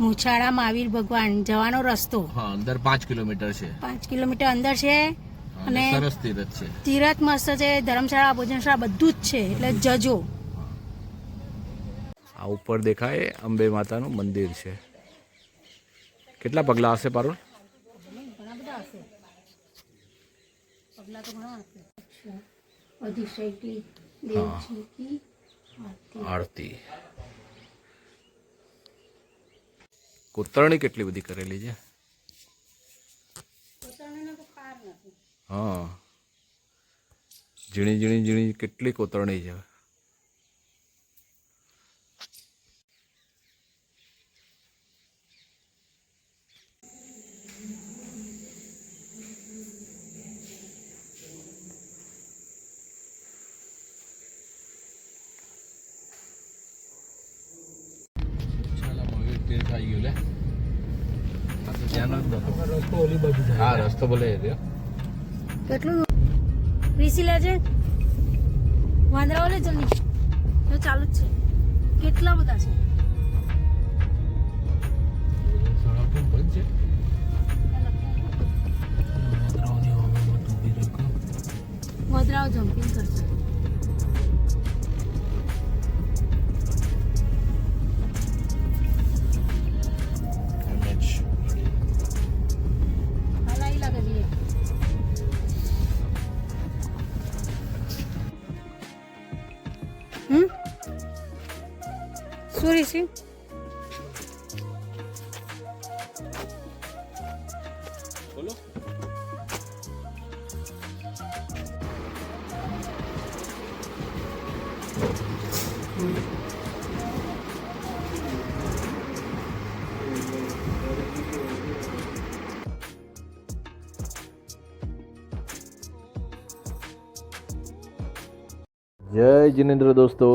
મુછાળા મહાવીર ભગવાન જવાનો રસ્તો હા, અંદર 5 કિલોમીટર છે. 5 કિલોમીટર અંદર છે અને સરસ તીરથ છે. તીરથ મસ્ત છે, ધર્મશાળા ભોજનશાળા બધું જ છે, એટલે જજો. આ ઉપર દેખાય અંબે માતાનું મંદિર છે. કેટલા પગલા હશે પારુલ? ઘણા બધા હશે, પગલા તો ઘણા હશે. અધિશયી દેવજી કી આરતી. કોતરણી કેટલી બધી કરેલી છે. હા, ઝીણી ઝીણી ઝીણી કેટલી કોતરણી છે. હા, રસ્તો બોલે કેટલું રીસી લેજે, વાંદરાઓ લે જલ્દી, તો ચાલુ જ છે. કેટલા બધા છે. વાંદરાઓ જમ્પિંગ કરશે. શું રીસી? બોલો. જય જિનેન્દ્ર દોસ્તો,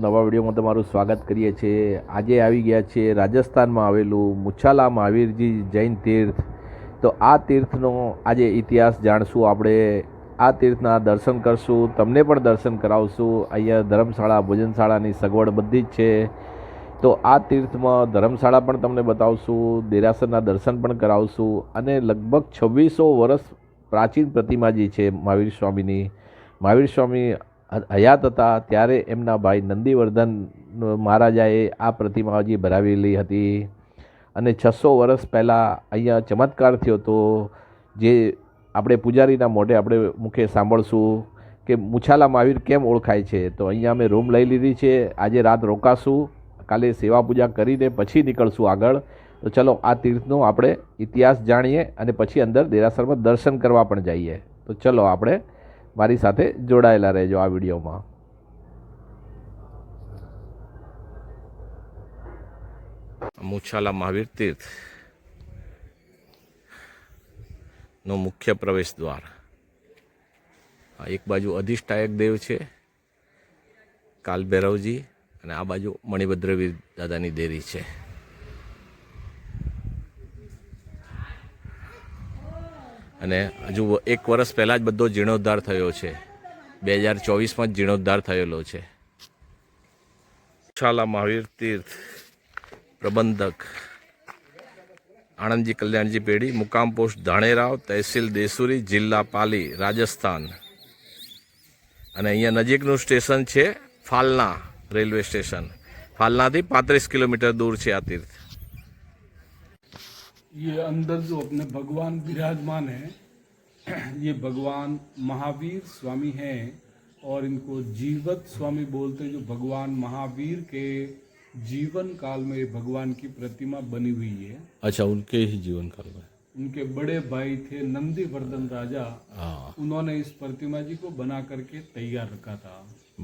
નવા વિડીયોમાં તમારું સ્વાગત કરીએ છીએ. આજે આવી ગયા છીએ રાજસ્થાનમાં આવેલું મુછાલા મહાવીરજી જૈન તીર્થ. તો આ તીર્થનો આજે ઇતિહાસ જાણશું આપણે. આ તીર્થના દર્શન કરશું, તમને પણ દર્શન કરાવશું. અહીંયા ધર્મશાળા ભોજનશાળાની સગવડ બધી જ છે. તો આ તીર્થમાં ધર્મશાળા પણ તમને બતાવશું, દેરાસરના દર્શન પણ કરાવશું અને લગભગ 2600 વર્ષ પ્રાચીન પ્રતિમાજી છે મહાવીર સ્વામીની. મહાવીર સ્વામી હયાત હતા ત્યારે એમના ભાઈ નંદીવર્ધન મહારાજાએ આ પ્રતિમાજી ભરાવેલી હતી અને 600 વર્ષ પહેલાં અહીંયા ચમત્કાર થયો હતો, જે આપણે પૂજારીના મોઢે આપણે મુખે સાંભળશું કે મુછાલા મહાવીર કેમ ઓળખાય છે. તો અહીંયા અમે રૂમ લઈ લીધી છે. આજે રાત રોકાશું, કાલે સેવા પૂજા કરીને પછી નીકળશું આગળ. તો ચલો આ તીર્થનો આપણે ઇતિહાસ જાણીએ અને પછી અંદર દેરાસરમાં દર્શન કરવા પણ જઈએ. તો ચલો આપણે મારી સાથે જોડાયેલા રહેજો આ વિડીયોમાં. મુછાલા મહાવીર તીર્થ નો મુખ્ય પ્રવેશ દ્વાર. એક બાજુ અધિષ્ઠાયક દેવ છે કાલભૈરવજી અને આ બાજુ મણિભદ્રવીર દાદાની દેરી છે. અને હજુ 1 વર્ષ પહેલાં જ બધો જીર્ણોદ્ધાર થયો છે. 2024માં જ જીર્ણોદ્ધાર થયેલો છે. મુછાલા મહાવીર તીર્થ પ્રબંધક આણંદજી કલ્યાણજી પેઢી, મુકામ પોસ્ટ ધાણેરાવ, તહેસીલ દેસુરી, જિલ્લા પાલી, રાજસ્થાન. અને અહીંયા નજીકનું સ્ટેશન છે ફાલના રેલવે સ્ટેશન. ફાલનાથી 35 કિલોમીટર દૂર છે આ તીર્થ. ये अंदर जो अपने भगवान विराजमान है, ये भगवान महावीर स्वामी हैं और इनको जीवत स्वामी बोलते हैं. जो भगवान महावीर के जीवन काल में ये भगवान की प्रतिमा बनी हुई है. अच्छा, उनके ही जीवन काल में उनके बड़े भाई थे नंदीवर्धन राजा, उन्होंने इस प्रतिमा जी को बना करके तैयार रखा था.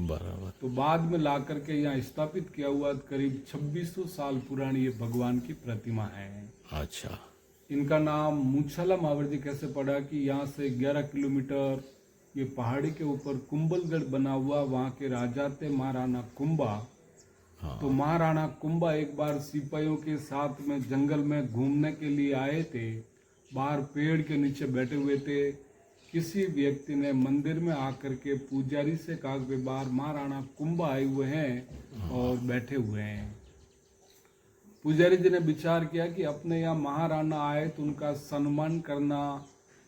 बराबर. तो बाद में ला करके यहाँ स्थापित किया हुआ. करीब 2600 साल पुरानी ये भगवान की प्रतिमा है. अच्छा. इनका नाम मुछाला महावीर जी कैसे पड़ा कि यहाँ से 11 किलोमीटर ये पहाड़ी के ऊपर कुंभलगढ़ बना हुआ, वहाँ के राजा थे महाराणा कुंभा. तो महाराणा कुंभा एक बार सिपाहियों के साथ में जंगल में घूमने के लिए आए थे. बाहर पेड़ के नीचे बैठे हुए थे किसी व्यक्ति ने मंदिर में आकर के पुजारी से कहा कि बाहर महाराणा कुंभ आए हुए हैं और बैठे हुए हैं। पुजारी जी ने विचार किया कि अपने यहाँ महाराणा आए तो उनका सम्मान करना,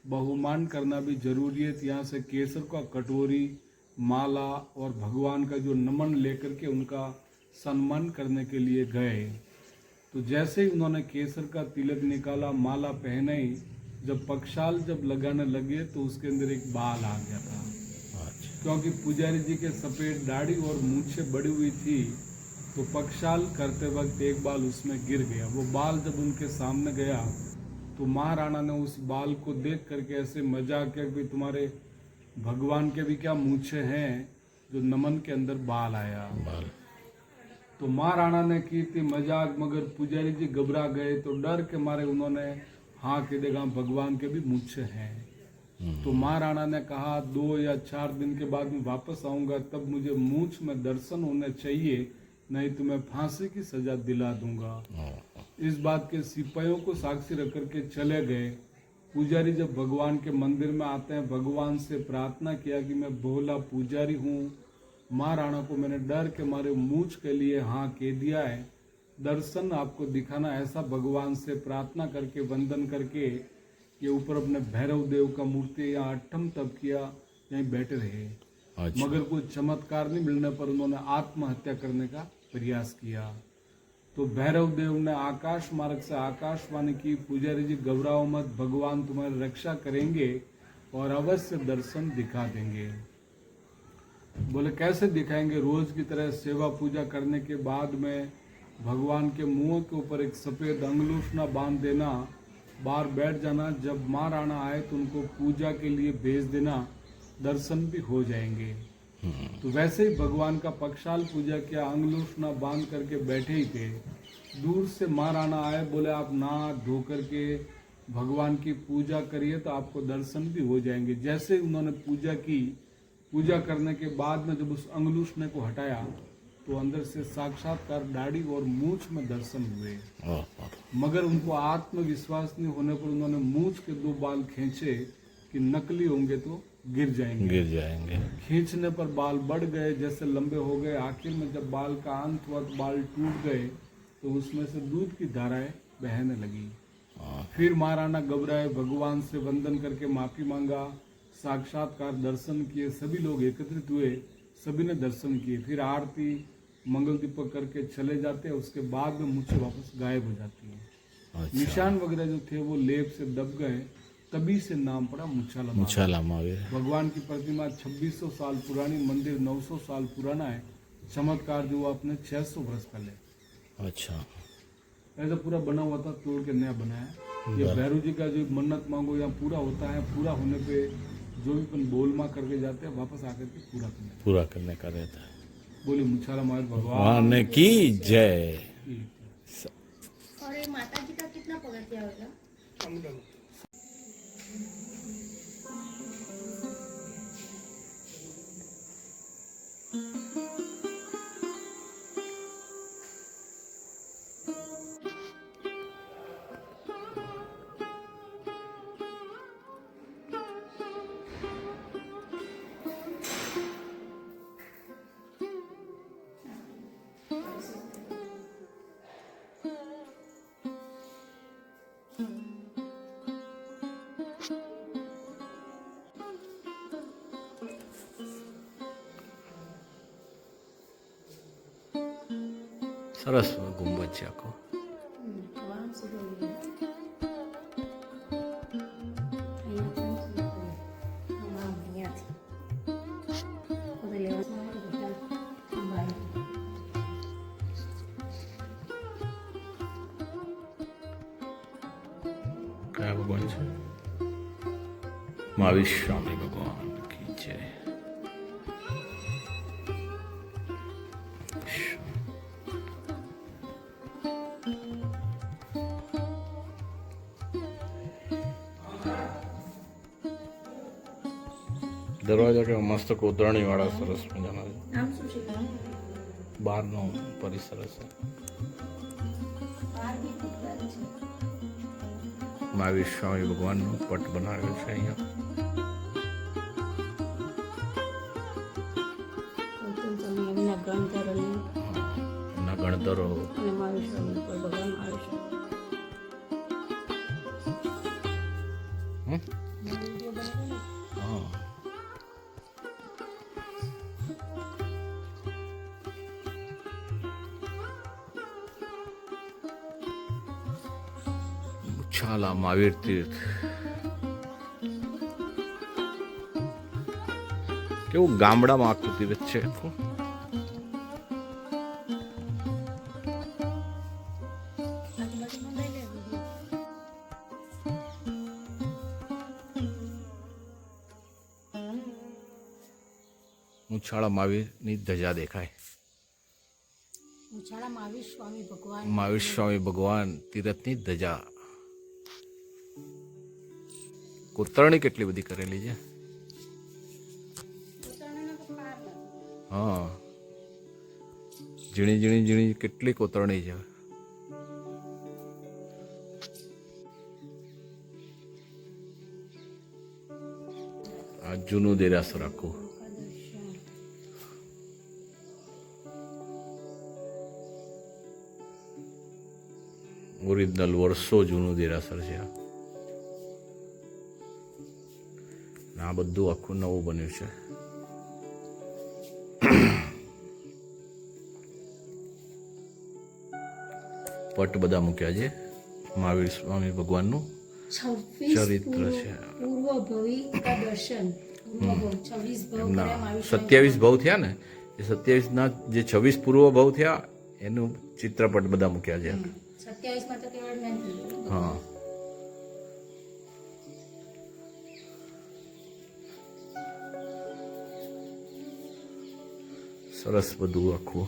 बहुमान करना भी जरूरी है। तो यहाँ से केसर का कटोरी, माला और भगवान का जो नमन लेकर के उनका सम्मान करने के लिए गए। तो जैसे ही उन्होंने केसर का तिलक निकाला, माला पहनाई, जब पक्षाल जब लगाने लगे तो उसके अंदर एक बाल आ गया था। क्योंकि पुजारी जी के सफेद दाढ़ी और मूंछें बड़ी हुई थी, तो पक्षाल करते वक्त एक बाल उसमें गिर गया। वो बाल जब उनके सामने गया तो महाराणा ने उस बाल को देख करके ऐसे मजाक किया कि तुम्हारे भगवान के भी क्या मूंछें हैं जो नमन के अंदर बाल आया। तो महाराणा ने की थी मजाक, मगर पुजारी जी घबरा गए। तो डर के मारे उन्होंने हाँ कह देगा भगवान के भी मूंछें हैं। तो महाराणा ने कहा 2 या 4 दिन के बाद मैं वापस आऊंगा, तब मुझे मूंछ में दर्शन होने चाहिए, नहीं तो मैं फांसी की सजा दिला दूंगा। इस बात के सिपाहियों को साक्षी रख करके चले गए। पुजारी जब भगवान के मंदिर में आते हैं, भगवान से प्रार्थना किया कि मैं भोला पुजारी हूँ, महाराणा को मैंने डर के मारे मूंछ के लिए हाँ कह दिया है, दर्शन आपको दिखाना। ऐसा भगवान से प्रार्थना करके वंदन करके ये ऊपर अपने भैरव देव का मूर्ति यहाँ 8म तप किया, यहीं बैठे रहे। मगर कोई चमत्कार नहीं मिलने पर उन्होंने आत्महत्या करने का प्रयास किया। तो भैरव देव ने आकाश मार्ग से आकाशवाणी की, पुजारी जी घबराओ मत, भगवान तुम्हारी रक्षा करेंगे और अवश्य दर्शन दिखा देंगे। बोले कैसे दिखाएंगे? रोज की तरह सेवा पूजा करने के बाद में भगवान के मुंह के ऊपर एक सफेद अंगुलूठना बांध देना, बाहर बैठ जाना, जब महाराणा आए तो उनको पूजा के लिए भेज देना, दर्शन भी हो जाएंगे। तो वैसे ही भगवान का पक्षाल पूजा किया, अंगुलूठना बांध करके बैठे ही थे। दूर से महाराणा आए, बोले आप नहा धो करके भगवान की पूजा करिए तो आपको दर्शन भी हो जाएंगे। जैसे उन्होंने पूजा की, पूजा करने के बाद में जब उस अंगुलूठने को हटाया तो अंदर से साक्षात्कार दाढ़ी और मूंछ में दर्शन हुए। मगर उनको आत्मविश्वास नहीं होने पर उन्होंने मूंछ के 2 बाल खींचे कि नकली होंगे तो गिर जाएंगे। खींचने पर बाल बढ़ गए, जैसे लंबे हो गए। आखिर में जब बाल का अंत हुआ तो बाल टूट गए, तो उसमें से दूध की धाराएं बहने लगी। फिर महाराणा घबराए, भगवान से वंदन करके माफी मांगा, साक्षात्कार दर्शन किए। सभी लोग एकत्रित हुए, सभी ने दर्शन किए। फिर आरती मंगल दीपक करके चले जाते हैं। उसके बाद में मूंछें वापस गायब हो जाती है। निशान वगैरह जो थे वो लेप से दब गए, तभी से नाम पड़ा मुछाला महावीर। भगवान की प्रतिमा 2600 साल पुरानी, मंदिर 900 साल पुराना है। चमत्कार जो अपने 600 वर्ष पहले ऐसा पूरा बना हुआ था, तोड़ के नया बनाया। ये भैरव जी का जो मन्नत मांगो यहाँ पूरा होता है। पूरा होने पे जो भी अपन बोलमा करके जाते हैं, वापस आकर के पूरा करने का रहता है। बोले मुछाला महावीर भगवान की जय। और ये माता जी का कितना पगथिया होगा? સરસ ગુંબજ છે આખો. કયા ભગવાન છે? મહાવીર સ્વામી ભગવાન કી જય. દરવાજા કે મસ્ત કોતરણી વાળા સરસ મજાના છે. આમ શું છે? બહારનો પરિસર હશે. મહાવીર સ્વામી ભગવાનનો પટ બનાવ્યો છે અહીંયા. ગણતરો અને મહાવીર સ્વામી ઉપર ભગવાન મહાવીર સ્વામી. હમ? વિડીયો બનાવ્યો ને? હા. મુછાલા મહાવીર તીર્થ કેવું ગામડામાં આખું તીર્થ છે આખું. આજુબાજુમાં લઈ લે વિડીયો. મુછાળા મહાવીરની ધજા દેખાય. ઉછાળા મહાવીર સ્વામી ભગવાન. મહાવીર સ્વામી ભગવાન તીરથની ધજા. કોતરણી કેટલી બધી કરેલી છે. ઉત્તરાયણના તો પાર લાગે. હા, ઝીણી ઝીણી ઝીણી કેટલી કોતરણી છે. આ જૂનું દેરાસર આખું. દર્શન. ઓરિજિનલ વર્ષો જૂનું દેરાસર છે આ. આ બધું આખું નવું બન્યું છે. પટ બધા મૂક્યા છે. મહાવીર સ્વામી ભગવાનનું 26 ચરિત્ર છે. પૂર્વ ભવી કા દર્શન. પૂર્વ ભવ 26 ભવ એમના કર્યા મહાવીર સ્વામી. 27 ભવ થયા ને, એ 27ના જે 26 પૂર્વ ભવ થયા એનું ચિત્રપટ બધા મૂક્યા છે. 27 માં તો કેવળ મેં કીધું. હા, સરસ બધું આખું.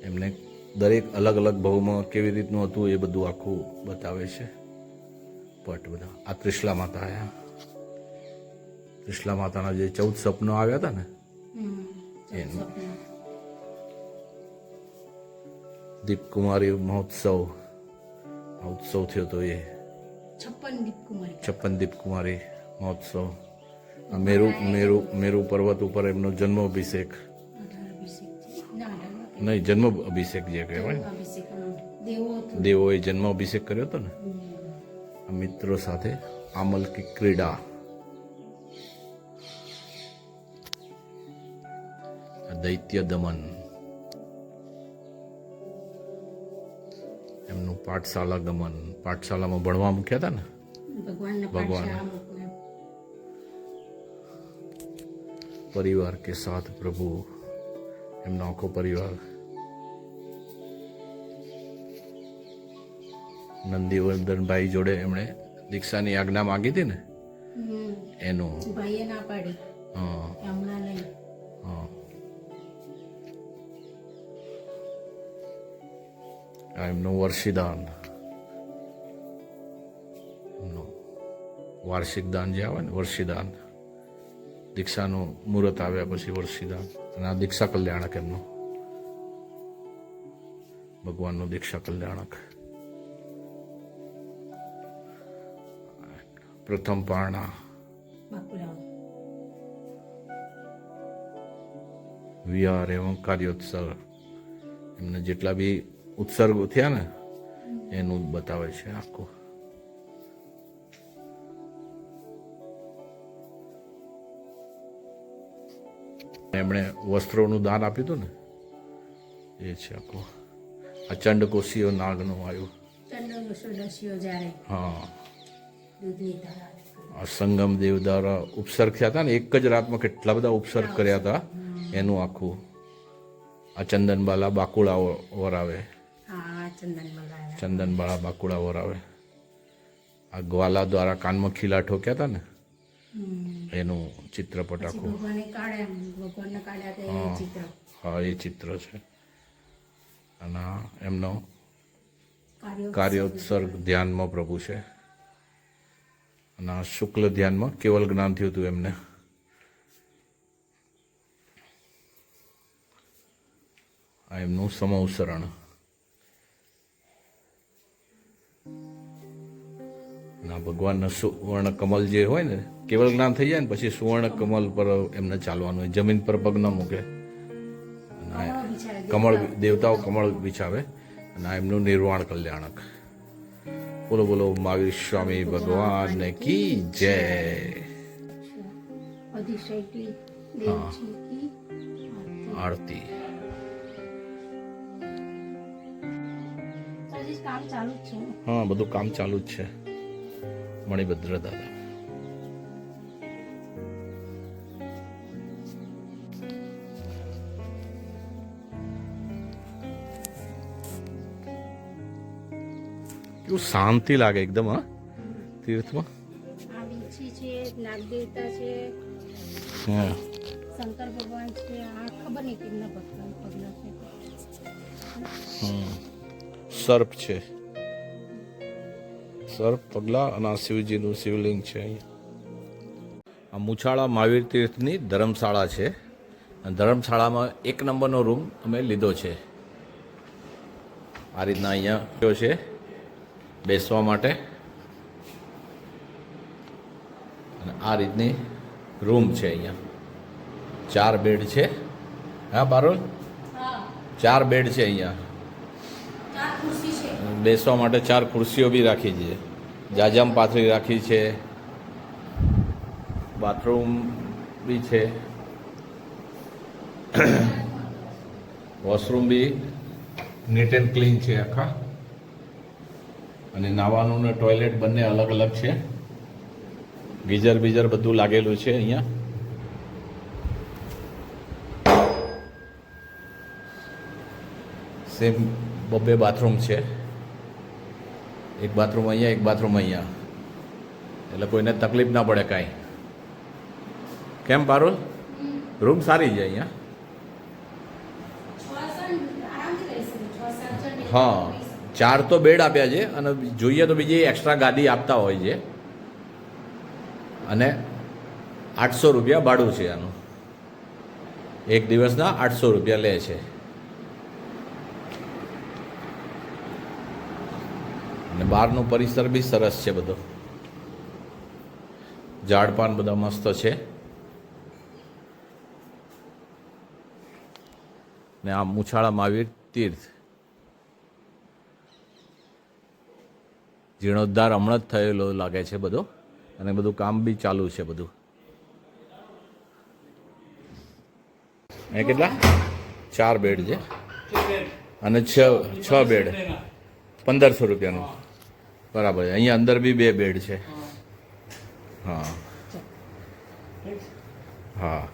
એમને દરેક અલગ અલગ ભાવમાં કેવી રીતનું હતું એ બધું આખું બતાવે છે પટ બધા. આ ત્રિશલા માતા આયા. ત્રિશલા માતાના જે 14 સપનો આવ્યા હતા ને એનું. દીપકુમારી મહોત્સવ આ ઉત્સવ થયો તો એ 56 દીપકુમારી. 56 દીપકુમારી મહોત્સવ. આ મેરુ પર્વત ઉપર એમનો જન્મ અભિષેક, 18 અભિષેક છે. ના 18 નહીં જન્મ અભિષેક જે કહેવાય ને, અભિષેક. દેવો હતો. દેવોએ જન્મ અભિષેક કર્યો હતો ને. આ મિત્રો સાથે આમલ કી ક્રીડા. આ દૈત્ય દમન. એમનું પાઠશાલા ગમન. પાઠશાલામાં ભણવા મૂક્યા હતા ને ભગવાનના ભગવાન. પાઠશાળા મૂકવા. પરિવાર કે સાથ પ્રભુ. એમનો આખો પરિવાર. નંદીવર્ધનભાઈ જોડે એમણે દીક્ષાની આજ્ઞા માંગી હતી ને એનું. ભાઈએ ના પાડી. હા હમણાં નહીં. હા. આ એમનું વર્ષીદાન. એમનું વાર્ષિક દાન જે આવે ને વર્ષીદાન. દીક્ષાનું મુહૂર્ત આવ્યા પછી વર્ષીદાન. અને આ દીક્ષા કલ્યાણક એમનું. ભગવાનનું દીક્ષા કલ્યાણક. પ્રથમ પારણા. બાપુરાવ. વિહાર એવં કાર્યોત્સવ. એમને જેટલા બી ઉત્સર્ગો થયા ને એનું બતાવે છે આખું. એમણે વસ્ત્રોનું દાન આપ્યું હતું ને એ છે આખું. આ ચંડકોશીઓ નાગનું આવ્યું. ચંદ્રનો સોડશીઓ જ્યારે હા. દૂધની ધારા. આ સંગમ દેવ દ્વારા ઉપસર્ગ થયા હતા ને, એક જ રાતમાં કેટલા બધા ઉપસર્ગ કર્યા હતા એનું આખું. આ ચંદનબાલા બાકુળા વરાવે. હા ચંદન મલાયા. ચંદનબાળા બાકુળા વરાવે. આ ગ્વાલા દ્વારા કાનમાં ખીલા ઠોક્યા હતા ને એનું ચિત્રપટ આખું. ભગવાને કાઢ્યા તે ચિત્ર. હા એ ચિત્ર છે. અને આ એમનો કાર્યો. કાર્યોત્સર્ગ ધ્યાનમાં પ્રભુ છે. અને આ શુક્લ ધ્યાનમાં કેવલ જ્ઞાન થયું હતું એમને. આ એમનું સમવસરણ. ના ભગવાનના સુવર્ણ કમલ જે હોય ને કેવળ જ્ઞાન થઈ જાય ને પછી સુવર્ણ કમલ પર એમને ચાલવાનું હોય, જમીન પર પગ ન મૂકે. અને કમળ દેવતાઓ કમળ બિછાવે અને આ એમનું નિર્વાણ કલ્યાણક. બોલો બોલો મહાવીર સ્વામી ભગવાન કી જય. આરતી કામ ચાલુ જ છે. હા, બધું કામ ચાલુ જ છે. મણિભદ્ર દાદા કેવું શાંતિ લાગે એકદમ. હા, તીર્થમાં આ વીછી છે, નાગદેવતા છે, હા, શંકર ભગવાન છે. આ ખબર નહીં કેમના ભગવાન પગલા છે. સર્પ છે, સર્પ પગલા અને આ શિવજીનું શિવલિંગ છે. અહીંયા આ મુછાળા મહાવીર તીર્થની ધર્મશાળા છે. અને ધર્મશાળામાં 1 નંબરનો રૂમ અમે લીધો છે. આ રીતના અહીંયા છે બેસવા માટે અને આ રીતની રૂમ છે. અહીંયા 4 બેડ છે. હા બારોલ, 4 બેડ છે. અહીંયા બેસવા માટે 4 ખુરશીઓ બી રાખી છે. જાજમ પાથરી રાખી છે. બાથરૂમ બી છે. વોશરૂમ બી નીટ એન્ડ ક્લીન છે આખા. અને નાવાનું ને ટોયલેટ બંને અલગ અલગ છે. ગીઝર બીઝર બધું લાગેલું છે અહીંયા. સેમ 2 બાથરૂમ છે. એક બાથરૂમ અહીંયા, એક બાથરૂમ અહીંયા. એટલે કોઈને તકલીફ ના પડે કાંઈ. કેમ પારુલ? રૂમ સારી છે અહીંયા. હા, 4 તો બેડ આપ્યા છે અને જોઈએ તો બીજી એક્સ્ટ્રા ગાદી આપતા હોય છે. અને 800 રૂપિયા ભાડું છે આનું. એક દિવસના 800 રૂપિયા લે છે. અને બહારનો પરિસર બી સરસ છે બધો. ઝાડપાન બધા મસ્ત છે. ને આ મુછાળા મહાવીર તીર્થ જીર્ણોદ્ધાર હમણાં જ થયેલો લાગે છે બધો. અને બધું કામ બી ચાલુ છે બધું. એ કેટલા? 4 બેડ છે અને 6 બેડ 1500 રૂપિયાનું. બરાબર. અહીંયા અંદર બી 2 બેડ છે. હા હા,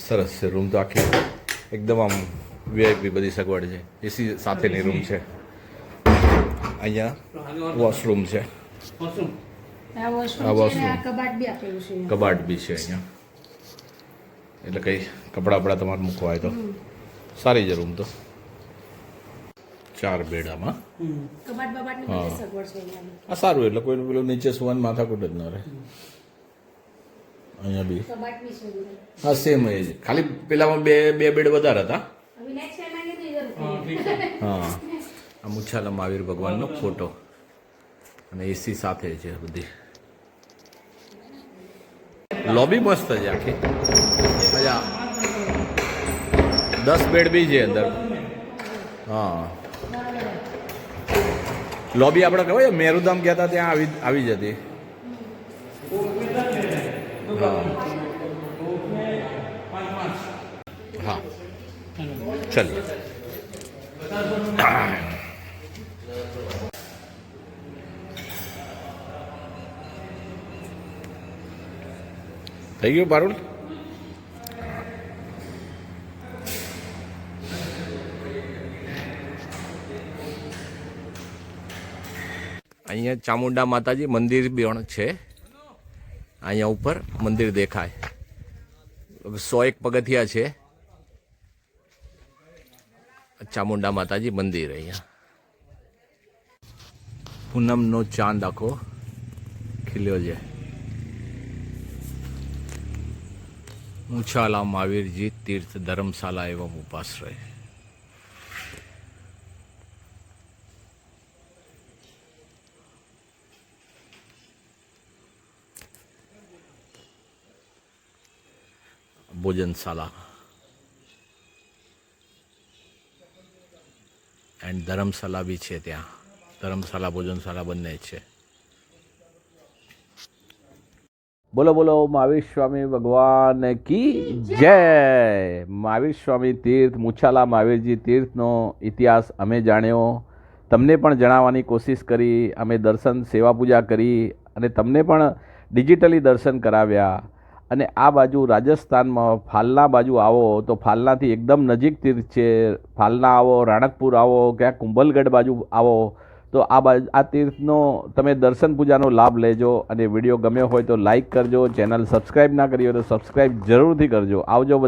સરસ છે રૂમ તો. આખી એકદમ આમ વીઆઈપી બધી સગવડ છે. એસી સાથેની રૂમ છે. અહીંયા વોશરૂમ છે. આ વોશરૂમ છે અને આ કબાટ બી આપેલું છે. કબાટ બી છે અહીંયા. એટલે કંઈ કપડાં બપડા તમારે મૂકવા હોય તો સારી છે રૂમ તો. 4 બેડ આમાં. કબાટ બબાટની બધી સગવડ છે અહીંયા. આ સારું. એટલે કોઈનું પેલું નીચે સુવાનું માથાકૂટ જ ન રહે. અહીંયા બી કબાટ બી છે. હા, સેમ એ જ. ખાલી પેલામાં બે બેડ વધારે હતા. હવે નેક્સ્ટ ટાઈમ આને દઈ દો. હા, આ મુછાલા મહાવીર ભગવાનનો ફોટો અને એસી સાથે છે બધી. લોબી મસ્ત છે આખી. મજા. 10 બેડ બી છે અંદર. હા, લોબી આપણે કહેવાય મેરુધામ ગયા હતા ત્યાં આવી જતી. હા હા, ચલો. થઈ ગયું પારુલ? અહીંયા ચામુંડા માતાજી મંદિર પણ છે. અહીંયા ઉપર મંદિર દેખાય. 101 પગથિયા છે. ચામુંડા માતાજી મંદિર. અહીંયા પૂનમનો ચાંદ આખો ખીલ્યો છે. મુછાલા મહાવીરજી તીર્થ ધર્મશાલા એવं ઉપાશ્રય. ભોજનશાલા એન્ડ ધર્મશાલા બી છે ત્યાં. ધર્મશાલા ભોજનશાલા બંને છે. બોલો બોલો મહાવીર સ્વામી ભગવાન કી જય. મહાવીર સ્વામી તીર્થ મુછાલા મહાવીરજી તીર્થનો ઇતિહાસ અમે જાણ્યો, તમને પણ જણાવવાની કોશિશ કરી. અમે દર્શન સેવા પૂજા કરી અને તમને પણ ડિજિટલી દર્શન કરાવ્યા. અને આ બાજુ રાજસ્થાનમાં ફાલના બાજુ આવો તો ફાલનાથી એકદમ નજીક તીર્થ છે. ફાલના આવો, રાણકપુર આવો, ક્યાં કુંભલગઢ બાજુ આવો તો આ તીર્થનો તમે દર્શન પૂજાનો લાભ લેજો. અને વિડીયો ગમ્યો હોય તો લાઈક કરજો, ચેનલ સબસ્ક્રાઈબ ના કરી હોય તો સબસ્ક્રાઈબ જરૂરથી કરજો. આવજો બધા.